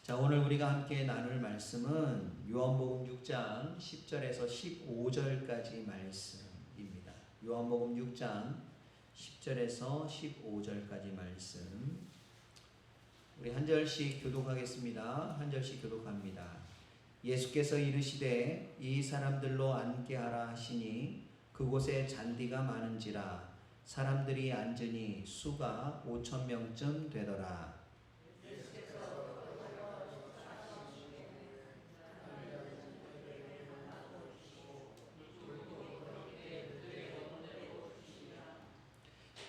자, 오늘 우리가 함께 나눌 말씀은 요한복음 6장 10절에서 15절까지 말씀입니다. 요한복음 6장 10절에서 15절까지 말씀. 우리 한 절씩 교독하겠습니다. 한 절씩 교독합니다. 예수께서 이르시되 이 사람들로 앉게 하라 하시니 그곳에 잔디가 많은지라 사람들이 앉으니 수가 5,000명쯤 되더라.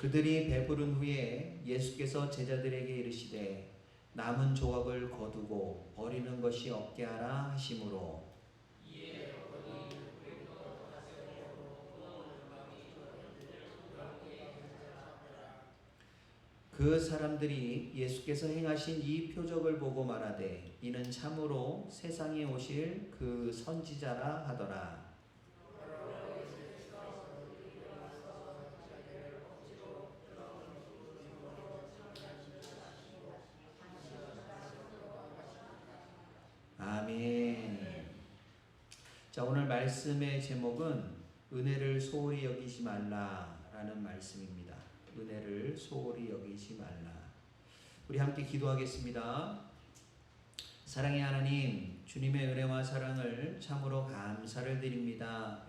그들이 배부른 후에 예수께서 제자들에게 이르시되 남은 조각을 거두고 버리는 것이 없게 하라 하시므로 그 사람들이 예수께서 행하신 이 표적을 보고 말하되 이는 참으로 세상에 오실 그 선지자라 하더라. 아멘. 자, 오늘 말씀의 제목은 은혜를 소홀히 여기지 말라라는 말씀입니다. 은혜를 소홀히 여기지 말라. 우리 함께 기도하겠습니다. 사랑의 하나님, 주님의 은혜와 사랑을 참으로 감사를 드립니다.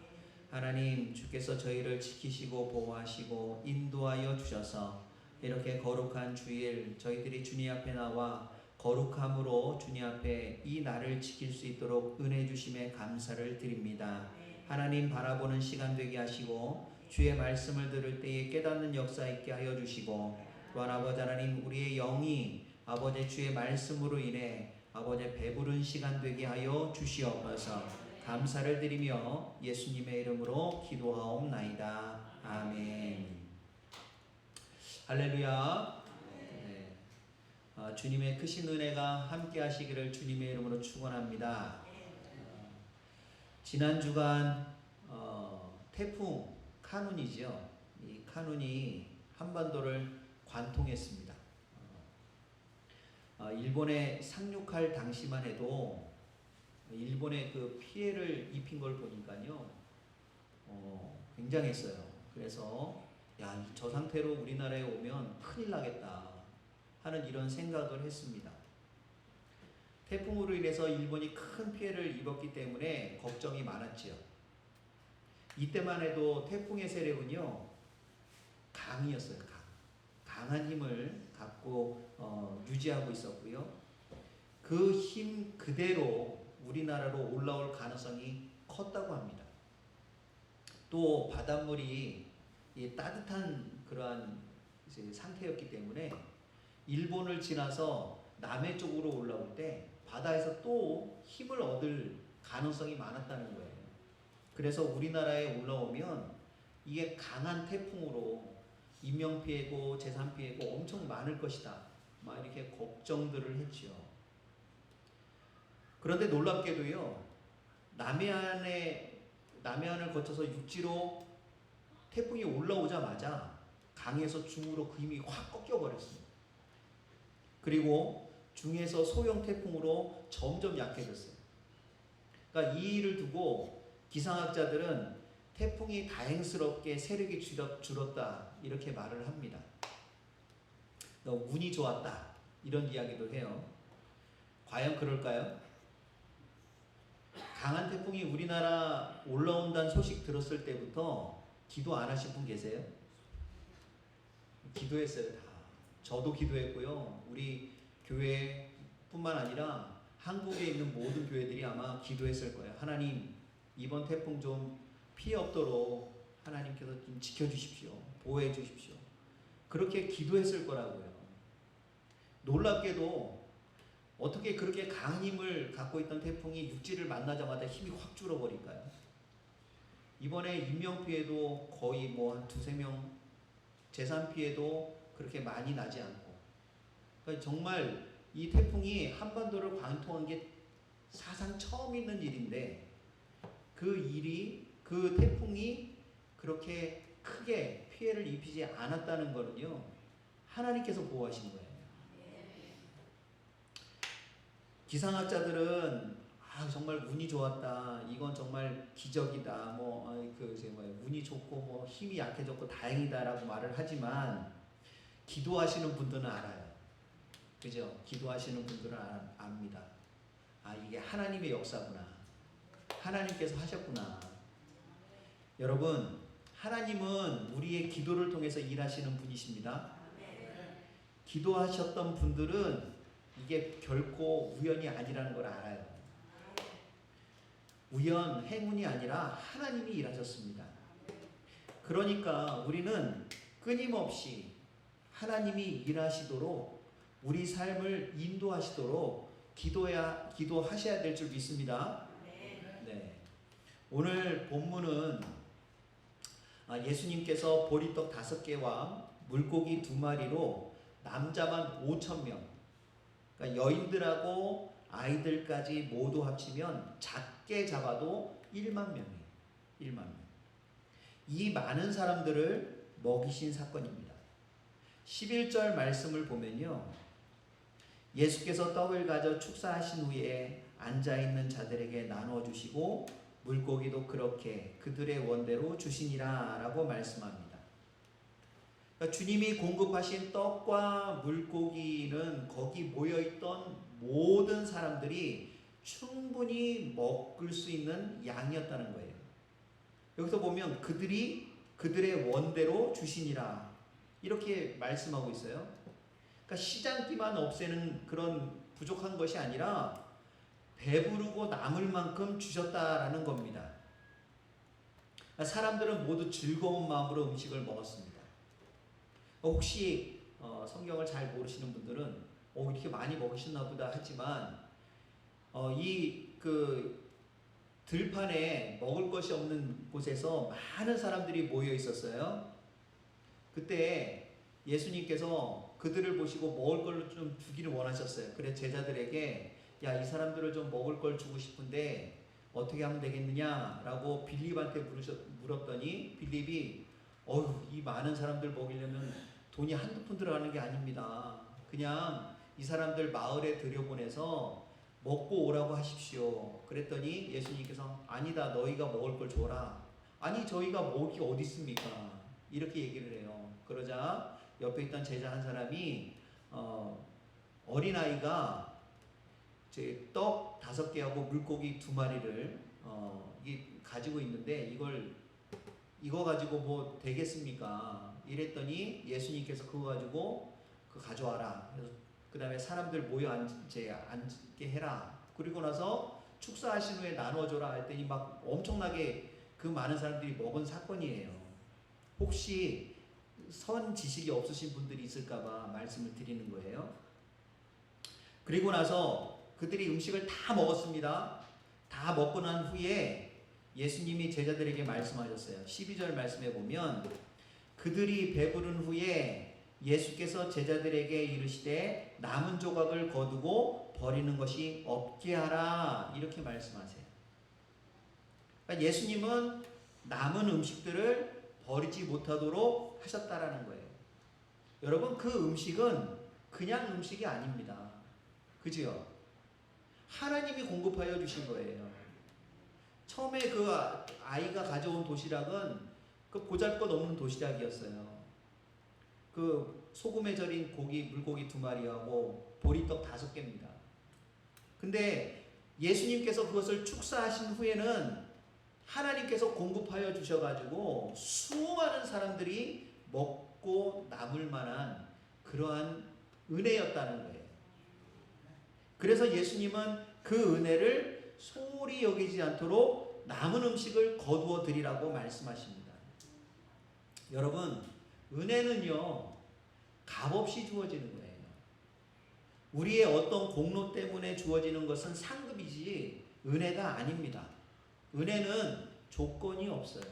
하나님, 주께서 저희를 지키시고 보호하시고 인도하여 주셔서 이렇게 거룩한 주일 저희들이 주님 앞에 나와 거룩함으로 주님 앞에 이 날을 지킬 수 있도록 은혜 주심에 감사를 드립니다. 하나님 바라보는 시간 되게 하시고 주의 말씀을 들을 때에 깨닫는 역사 있게 하여 주시고 또한 아버지 하나님 우리의 영이 아버지 주의 말씀으로 인해 아버지 배부른 시간 되게 하여 주시옵소서. 감사를 드리며 예수님의 이름으로 기도하옵나이다. 아멘. 할렐루야. 주님의 크신 은혜가 함께 하시기를 주님의 이름으로 축원합니다. 지난 주간 태풍 카눈이죠. 이 카눈이 한반도를 관통했습니다. 일본에 상륙할 당시만 해도 일본에 그 피해를 입힌 걸 보니까요, 굉장했어요. 그래서 야, 저 상태로 우리나라에 오면 큰일 나겠다 하는 이런 생각을 했습니다. 태풍으로 인해서 일본이 큰 피해를 입었기 때문에 걱정이 많았지요. 이때만 해도 태풍의 세력은요 강이었어요. 강한 힘을 갖고 유지하고 있었고요. 그 힘 그대로 우리나라로 올라올 가능성이 컸다고 합니다. 또 바닷물이 따뜻한 그러한 상태였기 때문에 일본을 지나서 남해 쪽으로 올라올 때 바다에서 또 힘을 얻을 가능성이 많았다는 거예요. 그래서 우리나라에 올라오면 이게 강한 태풍으로 인명피해고 재산피해고 엄청 많을 것이다. 막 이렇게 걱정들을 했죠. 그런데 놀랍게도요, 남해안을 거쳐서 육지로 태풍이 올라오자마자 강에서 중으로 그 힘이 확 꺾여버렸습니다. 그리고 중에서 소형 태풍으로 점점 약해졌어요. 그러니까 이 일을 두고 기상학자들은 태풍이 다행스럽게 세력이 줄었다 이렇게 말을 합니다. 운이 좋았다 이런 이야기도 해요. 과연 그럴까요? 강한 태풍이 우리나라 올라온다는 소식 들었을 때부터 기도 안 하신 분 계세요? 기도했어요. 다. 저도 기도했고요. 우리 교회뿐만 아니라 한국에 있는 모든 교회들이 아마 기도했을 거예요. 하나님, 이번 태풍 좀 피해 없도록 하나님께서 좀 지켜주십시오. 보호해 주십시오. 그렇게 기도했을 거라고요. 놀랍게도 어떻게 그렇게 강한 힘을 갖고 있던 태풍이 육지를 만나자마자 힘이 확 줄어버릴까요? 이번에 인명피해도 거의 뭐 한 2-3명, 재산피해도 그렇게 많이 나지 않고, 그러니까 정말 이 태풍이 한반도를 관통한 게 사상 처음 있는 일인데 그 태풍이 그렇게 크게 피해를 입히지 않았다는 거는요, 하나님께서 보호하신 거예요. 기상학자들은 정말 운이 좋았다. 이건 정말 기적이다. 운이 좋고 힘이 약해졌고 다행이다라고 말을 하지만 기도하시는 분들은 알아요. 그죠? 기도하시는 분들은 압니다. 이게 하나님의 역사구나. 하나님께서 하셨구나. 여러분, 하나님은 우리의 기도를 통해서 일하시는 분이십니다. 기도하셨던 분들은 이게 결코 우연이 아니라는 걸 알아요. 행운이 아니라 하나님이 일하셨습니다. 그러니까 우리는 끊임없이 하나님이 일하시도록 우리 삶을 인도하시도록 기도하셔야 될 줄 믿습니다. 네. 오늘 본문은 예수님께서 보리떡 5개와 물고기 2마리로 남자만 5,000명, 그러니까 여인들하고 아이들까지 모두 합치면 작게 잡아도 1만 명이에요. 1만 명. 이 많은 사람들을 먹이신 사건입니다. 11절 말씀을 보면요. 예수께서 떡을 가져 축사하신 후에 앉아있는 자들에게 나누어 주시고 물고기도 그렇게 그들의 원대로 주시니라 라고 말씀합니다. 그러니까 주님이 공급하신 떡과 물고기는 거기 모여있던 모든 사람들이 충분히 먹을 수 있는 양이었다는 거예요. 여기서 보면 그들의 원대로 주시니라 이렇게 말씀하고 있어요. 그러니까 시장기만 없애는 그런 부족한 것이 아니라 배부르고 남을 만큼 주셨다라는 겁니다. 그러니까 사람들은 모두 즐거운 마음으로 음식을 먹었습니다. 혹시 성경을 잘 모르시는 분들은 이렇게 많이 먹으셨나 보다 하지만 들판에 먹을 것이 없는 곳에서 많은 사람들이 모여 있었어요. 그때 예수님께서 그들을 보시고 먹을 걸 좀 주기를 원하셨어요. 그래서 제자들에게 이 사람들을 좀 먹을 걸 주고 싶은데 어떻게 하면 되겠느냐라고 빌립한테 물었더니 빌립이 이 많은 사람들 먹이려면 돈이 한두 푼 들어가는 게 아닙니다. 그냥 이 사람들 마을에 들여보내서 먹고 오라고 하십시오. 그랬더니 예수님께서 아니다, 너희가 먹을 걸 줘라. 아니, 저희가 먹을 게 어디 있습니까? 이렇게 얘기를 해요. 그러자 옆에 있던 제자 한 사람이 어린아이가 떡 5개하고 물고기 2마리를 가지고 있는데 이거 가지고 뭐 되겠습니까? 이랬더니 예수님께서 그거 가지고 가져와라. 그래서 그 다음에 사람들 모여 앉게 해라. 그리고 나서 축사하신 후에 나눠줘라 했더니 막 엄청나게 그 많은 사람들이 먹은 사건이에요. 혹시 선 지식이 없으신 분들이 있을까봐 말씀을 드리는 거예요. 그리고 나서 그들이 음식을 다 먹었습니다. 다 먹고 난 후에 예수님이 제자들에게 말씀하셨어요. 12절 말씀에 보면 그들이 배부른 후에 예수께서 제자들에게 이르시되 남은 조각을 거두고 버리는 것이 없게 하라 이렇게 말씀하세요. 그러니까 예수님은 남은 음식들을 버리지 못하도록 하셨다라는 거예요. 여러분, 그 음식은 그냥 음식이 아닙니다. 그죠? 하나님이 공급하여 주신 거예요. 처음에 그 아이가 가져온 도시락은 그 보잘것없는 도시락이었어요. 그 소금에 절인 물고기 2마리하고 보리떡 5개입니다. 근데 예수님께서 그것을 축사하신 후에는 하나님께서 공급하여 주셔가지고 수많은 사람들이 먹고 남을 만한 그러한 은혜였다는 거예요. 그래서 예수님은 그 은혜를 소홀히 여기지 않도록 남은 음식을 거두어 드리라고 말씀하십니다. 여러분, 은혜는요, 값없이 주어지는 거예요. 우리의 어떤 공로 때문에 주어지는 것은 상급이지 은혜가 아닙니다. 은혜는 조건이 없어요.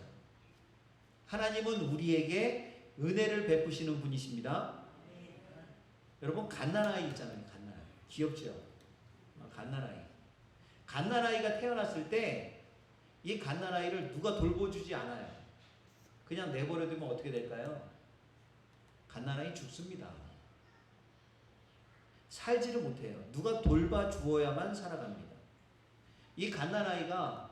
하나님은 우리에게 은혜를 베푸시는 분이십니다. 여러분, 갓난아이 있잖아요. 갓난아이. 귀엽죠? 갓난아이. 갓난아이가 태어났을 때 이 갓난아이를 누가 돌보주지 않아요. 그냥 내버려두면 어떻게 될까요? 갓난아이 죽습니다. 살지를 못해요. 누가 돌봐주어야만 살아갑니다. 이 갓난아이가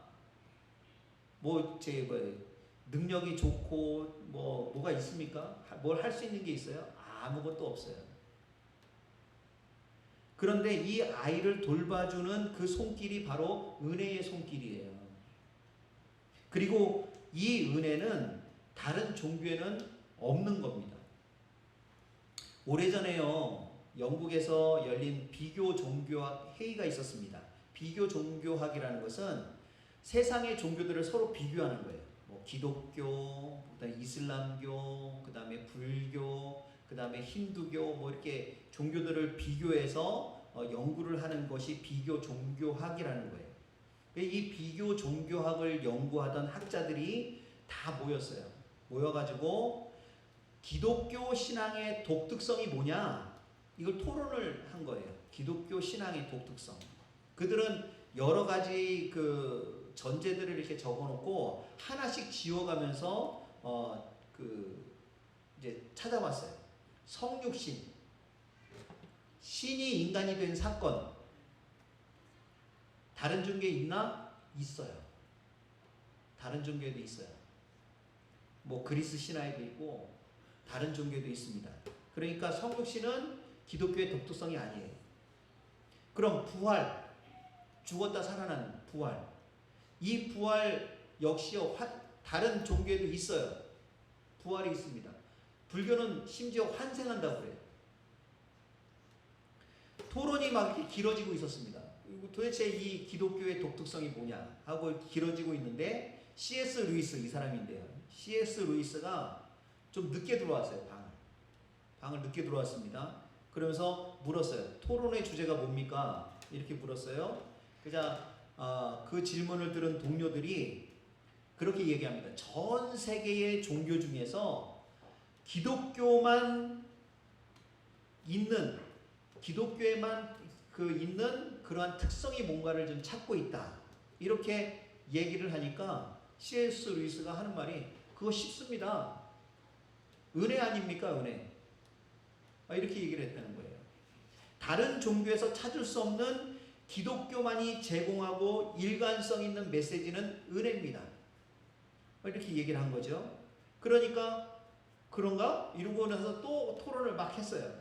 능력이 좋고 뭐가 있습니까? 뭘 할 수 있는 게 있어요? 아무것도 없어요. 그런데 이 아이를 돌봐주는 그 손길이 바로 은혜의 손길이에요. 그리고 이 은혜는 다른 종교에는 없는 겁니다. 오래전에요, 영국에서 열린 비교 종교학 회의가 있었습니다. 비교 종교학이라는 것은 세상의 종교들을 서로 비교하는 거예요. 기독교, 그다음에 이슬람교, 그다음에 불교, 그다음에 힌두교, 이렇게 종교들을 비교해서 연구를 하는 것이 비교 종교학이라는 거예요. 이 비교 종교학을 연구하던 학자들이 다 모였어요. 모여가지고 기독교 신앙의 독특성이 뭐냐? 이걸 토론을 한 거예요. 기독교 신앙의 독특성. 그들은 여러 가지 그 전제들을 이렇게 적어놓고 하나씩 지워가면서 이제 찾아봤어요. 성육신, 신이 인간이 된 사건. 다른 종교에 있나? 있어요. 다른 종교에도 있어요. 그리스 신화에도 있고 다른 종교에도 있습니다. 그러니까 성육신은 기독교의 독특성이 아니에요. 그럼 부활, 죽었다 살아나는 부활. 이 부활 역시요, 다른 종교에도 있어요. 부활이 있습니다. 불교는 심지어 환생한다고 그래요. 토론이 막 이렇게 길어지고 있었습니다. 도대체 이 기독교의 독특성이 뭐냐 하고 길어지고 있는데 C.S. 루이스, 이 사람인데요. C.S. 루이스가 좀 늦게 들어왔어요. 방을 늦게 들어왔습니다. 그러면서 물었어요. 토론의 주제가 뭡니까? 이렇게 물었어요. 그 질문을 들은 동료들이 그렇게 얘기합니다. 전 세계의 종교 중에서 기독교에만 있는 그러한 특성이 뭔가를 좀 찾고 있다. 이렇게 얘기를 하니까 C.S. 루이스가 하는 말이 그거 쉽습니다. 은혜 아닙니까? 은혜. 이렇게 얘기를 했다는 거예요. 다른 종교에서 찾을 수 없는 기독교만이 제공하고 일관성 있는 메시지는 은혜입니다. 이렇게 얘기를 한 거죠. 그러니까 그런가? 이러고 나서 또 토론을 막 했어요.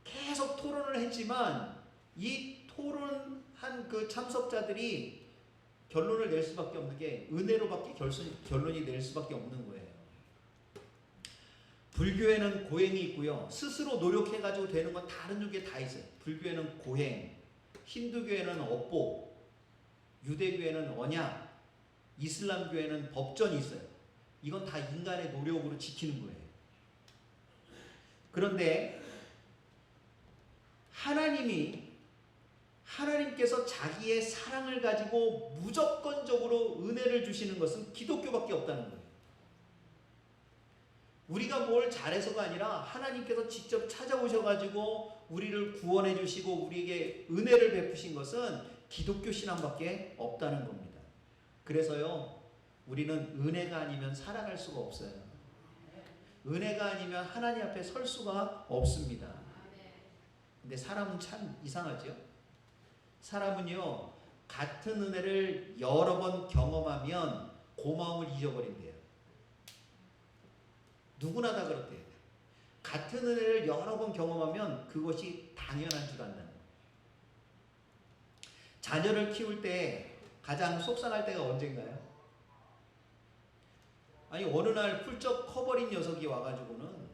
계속 토론을 했지만 이 토론한 그 참석자들이 결론을 낼 수밖에 없는 게 은혜로밖에 결론이 낼 수밖에 없는 거예요. 불교에는 고행이 있고요. 스스로 노력해가지고 되는 건 다른 종교에 다 있어요. 불교에는 고행, 힌두교에는 업보, 유대교에는 언약, 이슬람교에는 법전이 있어요. 이건 다 인간의 노력으로 지키는 거예요. 그런데 하나님께서 자기의 사랑을 가지고 무조건적으로 은혜를 주시는 것은 기독교밖에 없다는 거예요. 우리가 뭘 잘해서가 아니라 하나님께서 직접 찾아오셔가지고 우리를 구원해 주시고 우리에게 은혜를 베푸신 것은 기독교 신앙밖에 없다는 겁니다. 그래서요, 우리는 은혜가 아니면 살아갈 수가 없어요. 은혜가 아니면 하나님 앞에 설 수가 없습니다. 근데 사람은 참 이상하죠? 사람은요, 같은 은혜를 여러 번 경험하면 고마움을 잊어버린대요. 누구나 다 그렇대요. 같은 은혜를 여러 번 경험하면 그것이 당연한 줄 안다는 거예요. 자녀를 키울 때 가장 속상할 때가 언젠가요? 어느 날 훌쩍 커버린 녀석이 와가지고는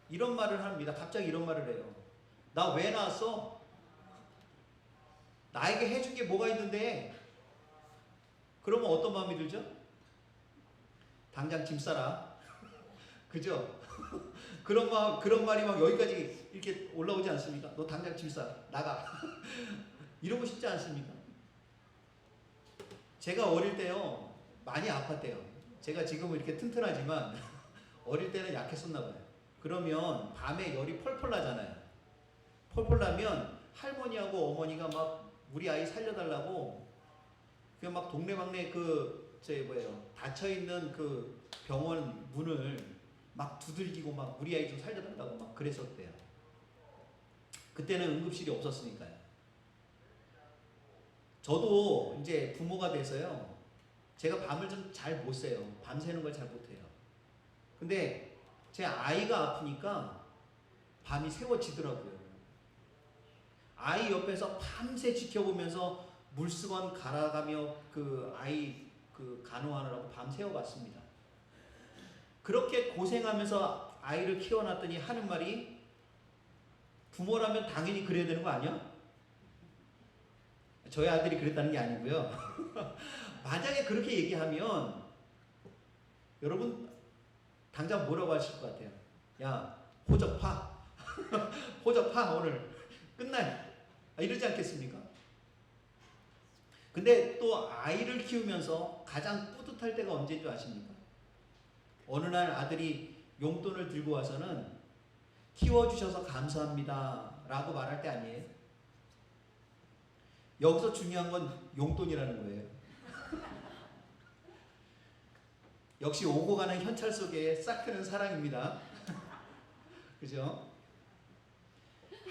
이런 말을 합니다. 갑자기 이런 말을 해요. 나 왜 낳았어? 나에게 해준 게 뭐가 있는데? 그러면 어떤 마음이 들죠? 당장 짐 싸라. 그죠? 그런 말이 막 여기까지 이렇게 올라오지 않습니까? 너 당장 짐 싸. 나가. 이러고 싶지 않습니까? 제가 어릴 때요, 많이 아팠대요. 제가 지금은 이렇게 튼튼하지만 어릴 때는 약했었나 봐요. 그러면 밤에 열이 펄펄 나잖아요. 펄펄 나면 할머니하고 어머니가 막 우리 아이 살려달라고 그냥 막 동네방네 닫혀있는 그 병원 문을 막 두들기고 막 우리 아이 좀 살려달라고 막 그랬었대요. 그때는 응급실이 없었으니까요. 저도 이제 부모가 돼서요. 제가 밤을 좀 잘 못 새요. 밤새는 걸 잘 못해요. 근데 제 아이가 아프니까 밤이 새워지더라고요. 아이 옆에서 밤새 지켜보면서 물수건 갈아가며 그 아이 그 간호하느라고 밤 새워봤습니다. 그렇게 고생하면서 아이를 키워놨더니 하는 말이, 부모라면 당연히 그래야 되는 거 아니야? 저희 아들이 그랬다는 게 아니고요. 만약에 그렇게 얘기하면 여러분 당장 뭐라고 하실 것 같아요? 야, 호적 파. 호적 파, 오늘 끝날. 이러지 않겠습니까? 근데 또 아이를 키우면서 가장 뿌듯할 때가 언제인 줄 아십니까? 어느 날 아들이 용돈을 들고 와서는 키워주셔서 감사합니다 라고 말할 때 아니에요? 여기서 중요한 건 용돈이라는 거예요. 역시 오고 가는 현찰 속에 싹 트는 사랑입니다. 그죠?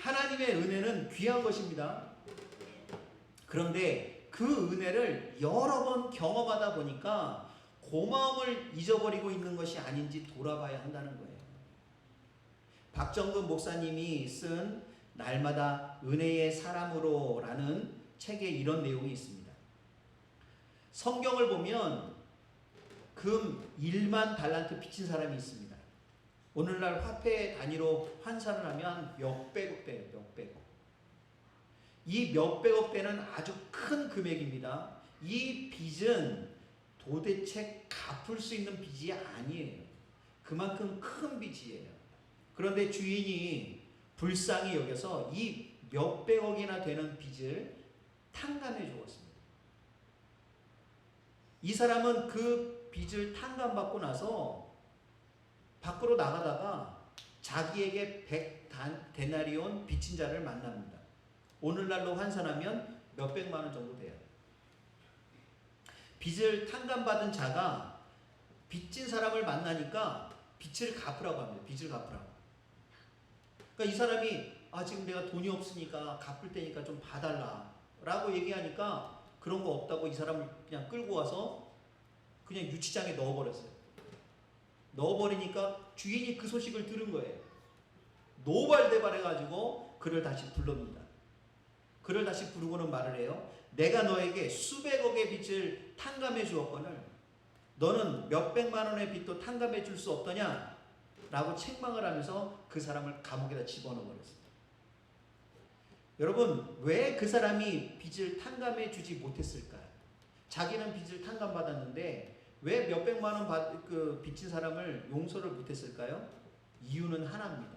하나님의 은혜는 귀한 것입니다. 그런데 그 은혜를 여러 번 경험하다 보니까 고마움을 잊어버리고 있는 것이 아닌지 돌아봐야 한다는 거예요. 박정근 목사님이 쓴 날마다 은혜의 사람으로 라는 책에 이런 내용이 있습니다. 성경을 보면 금 1만 달란트 빚진 사람이 있습니다. 오늘날 화폐 단위로 환산을 하면 몇백억 대예요. 몇백억. 이 몇백억 대는 아주 큰 금액입니다. 이 빚은 도대체 갚을 수 있는 빚이 아니에요. 그만큼 큰 빚이에요. 그런데 주인이 불쌍히 여겨서 이 몇백억이나 되는 빚을 탕감해 주었습니다. 이 사람은 그 빚을 탕감받고 나서 밖으로 나가다가 자기에게 100데나리온 빚진 자를 만납니다. 오늘날로 환산하면 몇백만 원 정도 돼요. 빚을 탕감받은 자가 빚진 사람을 만나니까 빚을 갚으라고 합니다. 빚을 갚으라고. 그러니까 이 사람이 지금 내가 돈이 없으니까 갚을 테니까 좀 봐달라 라고 얘기하니까 그런 거 없다고 이 사람을 그냥 끌고 와서 그냥 유치장에 넣어버렸어요. 넣어버리니까 주인이 그 소식을 들은 거예요. 노발대발해가지고 그를 다시 불러옵니다. 그를 다시 부르고는 말을 해요. 내가 너에게 수백억의 빚을 탕감해 주었거늘 너는 몇백만 원의 빚도 탕감해 줄 수 없더냐? 라고 책망을 하면서 그 사람을 감옥에다 집어넣어 버렸습니다. 여러분, 왜 그 사람이 빚을 탕감해 주지 못했을까요? 자기는 빚을 탕감받았는데 왜 몇백만 원 빚진 사람을 용서를 못했을까요? 이유는 하나입니다.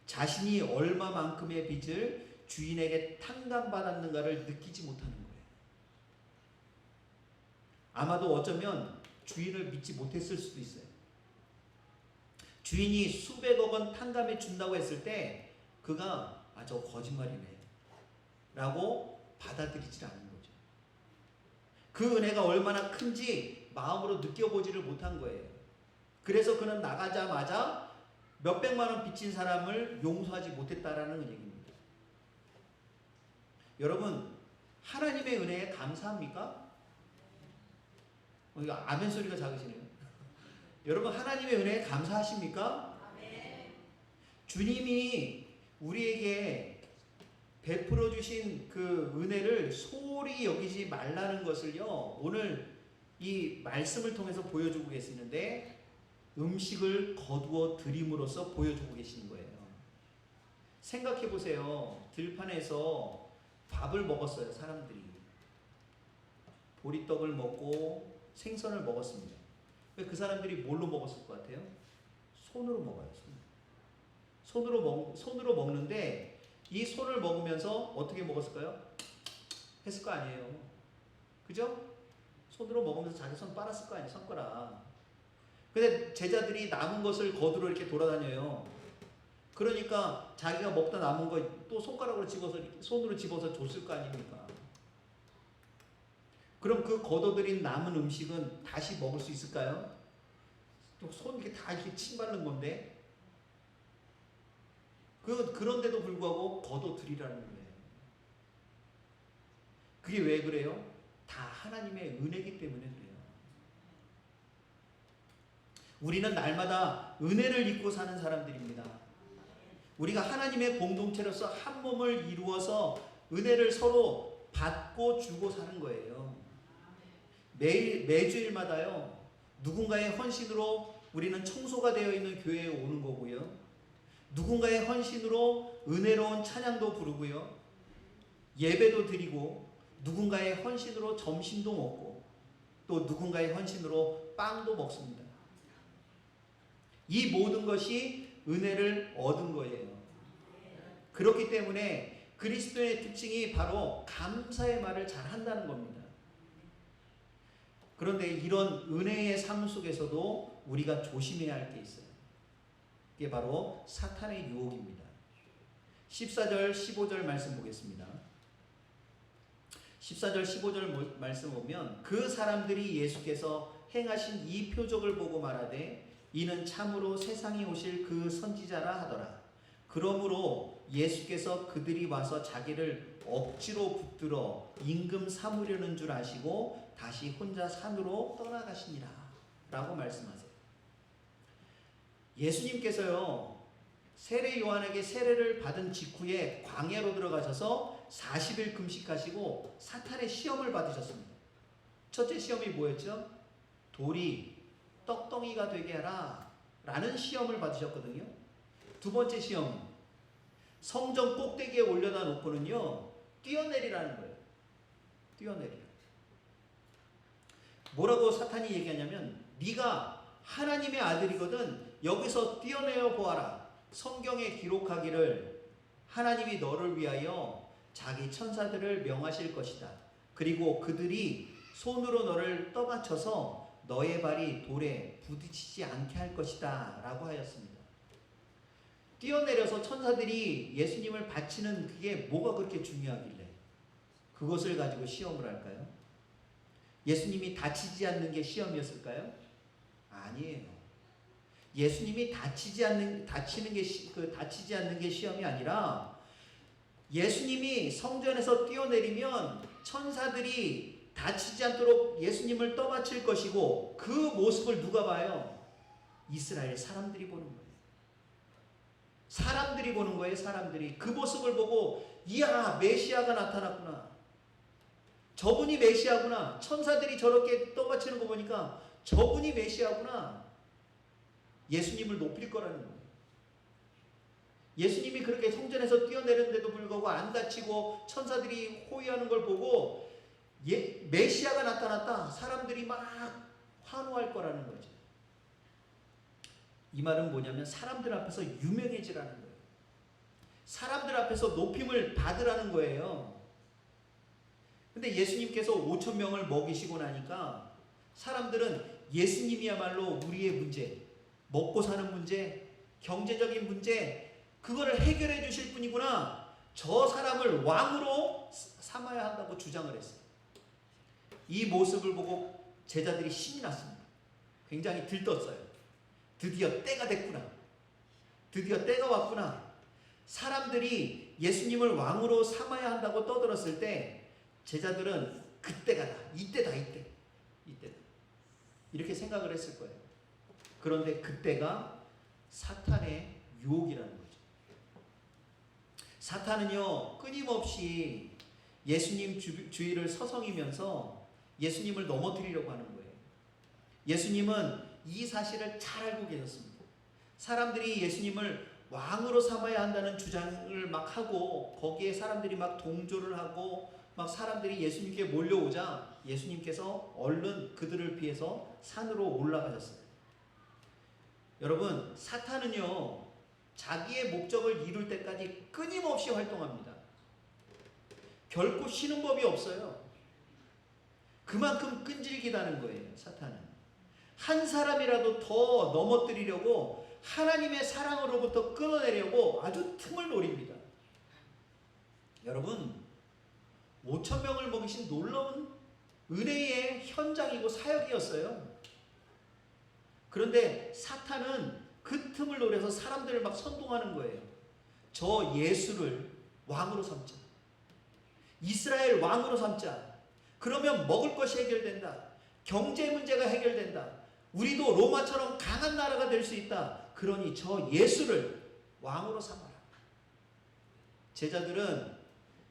자신이 얼마만큼의 빚을 주인에게 탕감받았는가를 느끼지 못하는 거예요. 아마도 어쩌면 주인을 믿지 못했을 수도 있어요. 주인이 수백억 원 탕감해 준다고 했을 때 그가 저거 거짓말이네 라고 받아들이지 않는 거죠. 그 은혜가 얼마나 큰지 마음으로 느껴보지를 못한 거예요. 그래서 그는 나가자마자 몇백만 원 빚진 사람을 용서하지 못했다라는 얘기입니다. 여러분, 하나님의 은혜에 감사합니까? 이거 아멘 소리가 작으시네요. 여러분, 하나님의 은혜에 감사하십니까? 아멘. 주님이 우리에게 베풀어 주신 그 은혜를 소홀히 여기지 말라는 것을요, 오늘 이 말씀을 통해서 보여주고 계시는데, 음식을 거두어 드림으로써 보여주고 계시는 거예요. 생각해 보세요. 들판에서 밥을 먹었어요, 사람들이. 보리떡을 먹고 생선을 먹었습니다. 그 사람들이 뭘로 먹었을 것 같아요? 손으로 먹어요. 손으로 먹는데 이 손을 먹으면서 어떻게 먹었을까요? 했을 거 아니에요. 그죠? 손으로 먹으면서 자기 손 빨았을 거 아니에요. 손가락. 근데 제자들이 남은 것을 거두러 이렇게 돌아다녀요. 그러니까 자기가 먹다 남은 거 또 손가락으로 집어서, 손으로 집어서 줬을 거 아닙니까? 그럼 그 걷어들인 남은 음식은 다시 먹을 수 있을까요? 또 손 이렇게 다 이렇게 침 바른 건데. 그런데도 불구하고 거둬들이라는 거예요. 그게 왜 그래요? 다 하나님의 은혜이기 때문에 그래요. 우리는 날마다 은혜를 입고 사는 사람들입니다. 우리가 하나님의 공동체로서 한 몸을 이루어서 은혜를 서로 받고 주고 사는 거예요. 매주일마다요, 누군가의 헌신으로 우리는 청소가 되어 있는 교회에 오는 거고요. 누군가의 헌신으로 은혜로운 찬양도 부르고요. 예배도 드리고, 누군가의 헌신으로 점심도 먹고, 또 누군가의 헌신으로 빵도 먹습니다. 이 모든 것이 은혜를 얻은 거예요. 그렇기 때문에 그리스도의 특징이 바로 감사의 말을 잘 한다는 겁니다. 그런데 이런 은혜의 삶 속에서도 우리가 조심해야 할 게 있어요. 그게 바로 사탄의 유혹입니다. 14절 15절 말씀 보겠습니다. 14절 15절 말씀 보면 그 사람들이 예수께서 행하신 이 표적을 보고 말하되 이는 참으로 세상에 오실 그 선지자라 하더라. 그러므로 예수께서 그들이 와서 자기를 억지로 붙들어 임금 삼으려는 줄 아시고 다시 혼자 산으로 떠나가시니라 라고 말씀하세요. 예수님께서요, 세례 요한에게 세례를 받은 직후에 광야로 들어가셔서 40일 금식하시고 사탄의 시험을 받으셨습니다. 첫째 시험이 뭐였죠? 돌이 떡덩이가 되게 하라 라는 시험을 받으셨거든요. 두 번째 시험은 성전 꼭대기에 올려다 놓고는요, 뛰어내리라는 거예요. 뛰어내리라. 뭐라고 사탄이 얘기하냐면 네가 하나님의 아들이거든 여기서 뛰어내어 보아라. 성경에 기록하기를 하나님이 너를 위하여 자기 천사들을 명하실 것이다. 그리고 그들이 손으로 너를 떠받쳐서 너의 발이 돌에 부딪히지 않게 할 것이다 라고 하였습니다. 뛰어내려서 천사들이 예수님을 바치는 그게 뭐가 그렇게 중요하길래 그것을 가지고 시험을 할까요? 예수님이 다치지 않는 게 시험이었을까요? 아니에요. 예수님이 다치지 않는 게 시험이 아니라 예수님이 성전에서 뛰어내리면 천사들이 다치지 않도록 예수님을 떠받칠 것이고 그 모습을 누가 봐요? 이스라엘 사람들이 보는 거예요. 사람들이 보는 거예요. 사람들이 그 모습을 보고 이야 메시아가 나타났구나. 저분이 메시아구나. 천사들이 저렇게 떠받치는 거 보니까 저분이 메시아구나. 예수님을 높일 거라는 거예요. 예수님이 그렇게 성전에서 뛰어내렸는데도 불구하고 안 다치고 천사들이 호위하는 걸 보고 메시아가 나타났다. 사람들이 막 환호할 거라는 거죠. 이 말은 뭐냐면 사람들 앞에서 유명해지라는 거예요. 사람들 앞에서 높임을 받으라는 거예요. 근데 예수님께서 5,000명을 먹이시고 나니까 사람들은 예수님이야말로 우리의 문제, 먹고 사는 문제, 경제적인 문제, 그거를 해결해 주실 분이구나. 저 사람을 왕으로 삼아야 한다고 주장을 했어요. 이 모습을 보고 제자들이 신이 났습니다. 굉장히 들떴어요. 드디어 때가 됐구나. 드디어 때가 왔구나. 사람들이 예수님을 왕으로 삼아야 한다고 떠들었을 때 제자들은 그때가 다. 이때다. 이때다. 이렇게 생각을 했을 거예요. 그런데 그때가 사탄의 유혹이라는 거죠. 사탄은요, 끊임없이 예수님 주위를 서성이면서 예수님을 넘어뜨리려고 하는 거예요. 예수님은 이 사실을 잘 알고 계셨습니다. 사람들이 예수님을 왕으로 삼아야 한다는 주장을 막 하고 거기에 사람들이 막 동조를 하고 막 사람들이 예수님께 몰려오자 예수님께서 얼른 그들을 피해서 산으로 올라가셨어요. 여러분, 사탄은요, 자기의 목적을 이룰 때까지 끊임없이 활동합니다. 결코 쉬는 법이 없어요. 그만큼 끈질기다는 거예요, 사탄은. 한 사람이라도 더 넘어뜨리려고 하나님의 사랑으로부터 끊어내려고 아주 틈을 노립니다. 여러분, 5,000명을 먹이신 놀라운 은혜의 현장이고 사역이었어요. 그런데 사탄은 그 틈을 노려서 사람들을 막 선동하는 거예요. 저 예수를 왕으로 삼자. 이스라엘 왕으로 삼자. 그러면 먹을 것이 해결된다. 경제 문제가 해결된다. 우리도 로마처럼 강한 나라가 될 수 있다. 그러니 저 예수를 왕으로 삼아라. 제자들은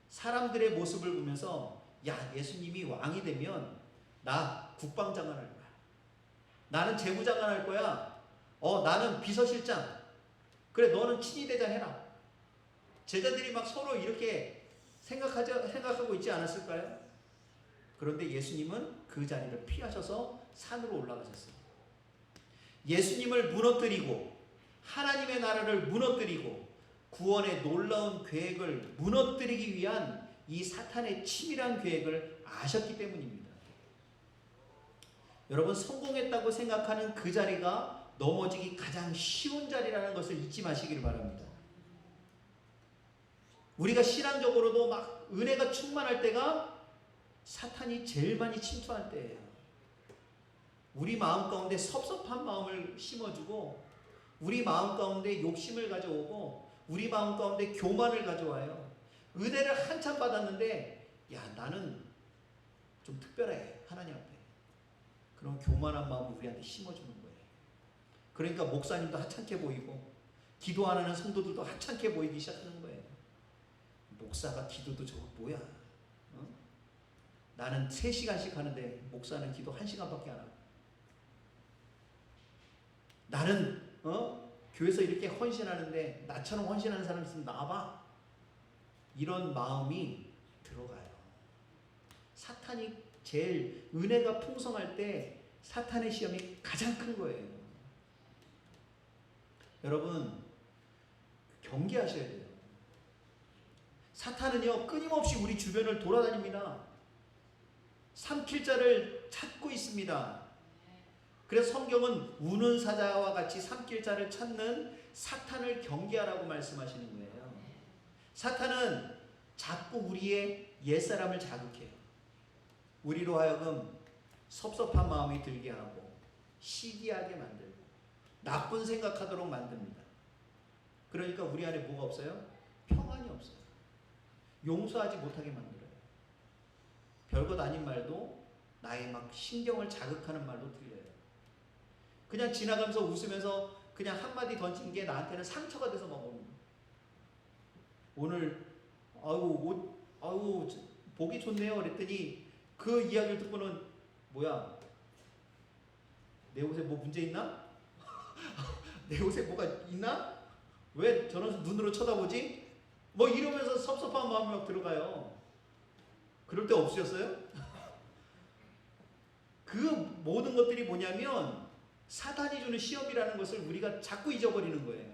사람들의 모습을 보면서 야, 예수님이 왕이 되면 나 국방장관 할 거야. 나는 재무장관 할 거야. 나는 비서실장. 그래, 너는 친위대장 해라. 제자들이 막 서로 이렇게 생각하고 있지 않았을까요? 그런데 예수님은 그 자리를 피하셔서 산으로 올라가셨어요. 예수님을 무너뜨리고 하나님의 나라를 무너뜨리고 구원의 놀라운 계획을 무너뜨리기 위한 이 사탄의 치밀한 계획을 아셨기 때문입니다. 여러분, 성공했다고 생각하는 그 자리가 넘어지기 가장 쉬운 자리라는 것을 잊지 마시기를 바랍니다. 우리가 신앙적으로도 막 은혜가 충만할 때가 사탄이 제일 많이 침투할 때예요. 우리 마음 가운데 섭섭한 마음을 심어주고 우리 마음 가운데 욕심을 가져오고 우리 마음 가운데 교만을 가져와요. 은혜를 한참 받았는데 야, 나는 좀 특별해 하나님 앞에. 그런 교만한 마음을 우리한테 심어주는 거예요. 그러니까 목사님도 하찮게 보이고 기도 안 하는 성도들도 하찮게 보이기 시작하는 거예요. 목사가 기도도 저거 뭐야? 나는 3시간씩 하는데 목사는 기도 1시간밖에 안 하고, 나는 교회에서 이렇게 헌신하는데 나처럼 헌신하는 사람 있으면 나와봐. 이런 마음이 들어가요. 사탄이 제일 은혜가 풍성할 때 사탄의 시험이 가장 큰 거예요. 여러분, 경계하셔야 돼요. 사탄은요, 끊임없이 우리 주변을 돌아다닙니다. 삼킬 자를 찾고 있습니다. 그래서 성경은 우는 사자와 같이 삼킬 자를 찾는 사탄을 경계하라고 말씀하시는 거예요. 사탄은 자꾸 우리의 옛사람을 자극해요. 우리로 하여금 섭섭한 마음이 들게 하고 시기하게 만들고 나쁜 생각하도록 만듭니다. 그러니까 우리 안에 뭐가 없어요? 평안이 없어요. 용서하지 못하게 만들어요. 별것 아닌 말도 나의 막 신경을 자극하는 말로 들려요. 그냥 지나가면서 웃으면서 그냥 한마디 던진 게 나한테는 상처가 돼서 막 오늘 보기 좋네요 그랬더니 그 이야기를 듣고는 뭐야, 내 옷에 뭐 문제 있나? 내 옷에 뭐가 있나? 왜 저런 눈으로 쳐다보지? 뭐 이러면서 섭섭한 마음이 막 들어가요. 그럴 때 없으셨어요? 그 모든 것들이 뭐냐면 사탄이 주는 시험이라는 것을 우리가 자꾸 잊어버리는 거예요.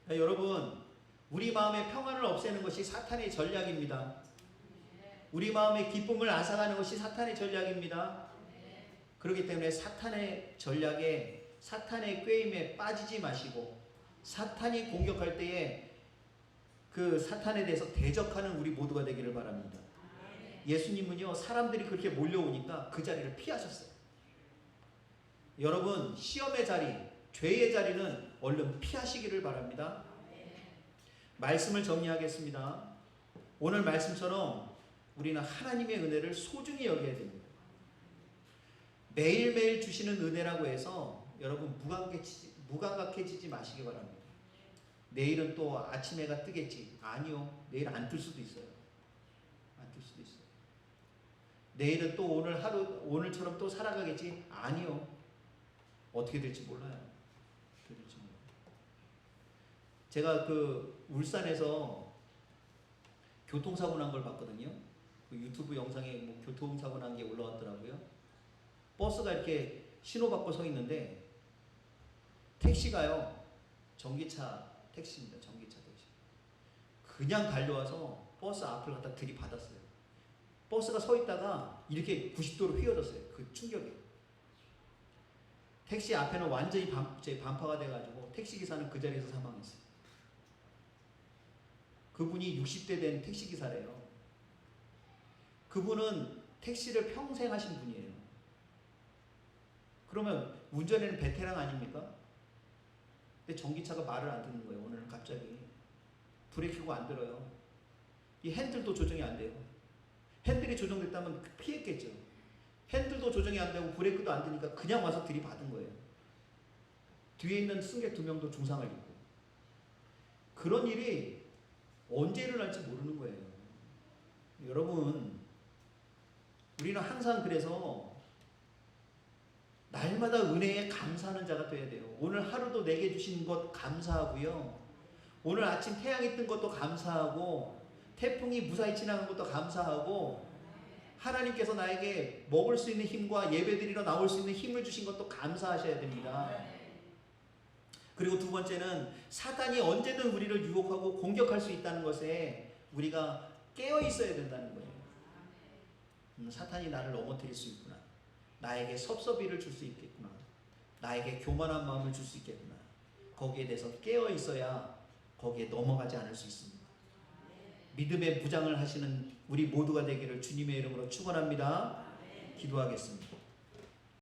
여러분, 우리 마음의 평안을 없애는 것이 사탄의 전략입니다. 우리 마음의 기쁨을 앗아가는 것이 사탄의 전략입니다. 그렇기 때문에 사탄의 전략에, 사탄의 꾀임에 빠지지 마시고 사탄이 공격할 때에 그 사탄에 대해서 대적하는 우리 모두가 되기를 바랍니다. 예수님은요, 사람들이 그렇게 몰려오니까 그 자리를 피하셨어요. 여러분, 시험의 자리, 죄의 자리는 얼른 피하시기를 바랍니다. 말씀을 정리하겠습니다. 오늘 말씀처럼 우리는 하나님의 은혜를 소중히 여겨야 됩니다. 매일매일 주시는 은혜라고 해서 여러분 무감각해지지 마시기 바랍니다. 내일은 또 아침 해가 뜨겠지. 아니요. 내일 안 뜰 수도 있어요. 안 뜰 수도 있어요. 내일은 또 오늘 하루, 오늘처럼 또 살아가겠지. 아니요. 어떻게 될지 몰라요. 어떻게 될지 몰라요. 제가 그 울산에서 교통사고 난 걸 봤거든요. 그 유튜브 영상에 뭐 교통사고 난 게 올라왔더라고요. 버스가 이렇게 신호받고 서 있는데 택시가요, 전기차 택시입니다. 전기차 택시. 그냥 달려와서 버스 앞을 갖다 들이받았어요. 버스가 서 있다가 이렇게 90도로 휘어졌어요. 그 충격이. 택시 앞에는 완전히 반파가 돼가지고 택시기사는 그 자리에서 사망했어요. 그분이 60대 된 택시기사래요. 그분은 택시를 평생 하신 분이에요. 그러면 운전에는 베테랑 아닙니까? 근데 전기차가 말을 안 듣는 거예요. 오늘은 갑자기 브레이크가 안 들어요. 이 핸들도 조정이 안 돼요. 핸들이 조정됐다면 피했겠죠. 핸들도 조정이 안 되고 브레이크도 안 되니까 그냥 와서 들이받은 거예요. 뒤에 있는 승객 2명도 중상을 입고. 그런 일이 언제 일어날지 모르는 거예요. 여러분, 우리는 항상 그래서 날마다 은혜에 감사하는 자가 되어야 돼요. 오늘 하루도 내게 주신 것 감사하고요. 오늘 아침 태양이 뜬 것도 감사하고, 태풍이 무사히 지나간 것도 감사하고, 하나님께서 나에게 먹을 수 있는 힘과 예배드리러 나올 수 있는 힘을 주신 것도 감사하셔야 됩니다. 그리고 두 번째는 사단이 언제든 우리를 유혹하고 공격할 수 있다는 것에 우리가 깨어 있어야 된다는 거예요. 사탄이 나를 넘어뜨릴 수 있구나. 나에게 섭섭이를 줄 수 있겠구나. 나에게 교만한 마음을 줄 수 있겠구나. 거기에 대해서 깨어 있어야 거기에 넘어가지 않을 수 있습니다. 믿음의 무장을 하시는 우리 모두가 되기를 주님의 이름으로 축원합니다. 기도하겠습니다.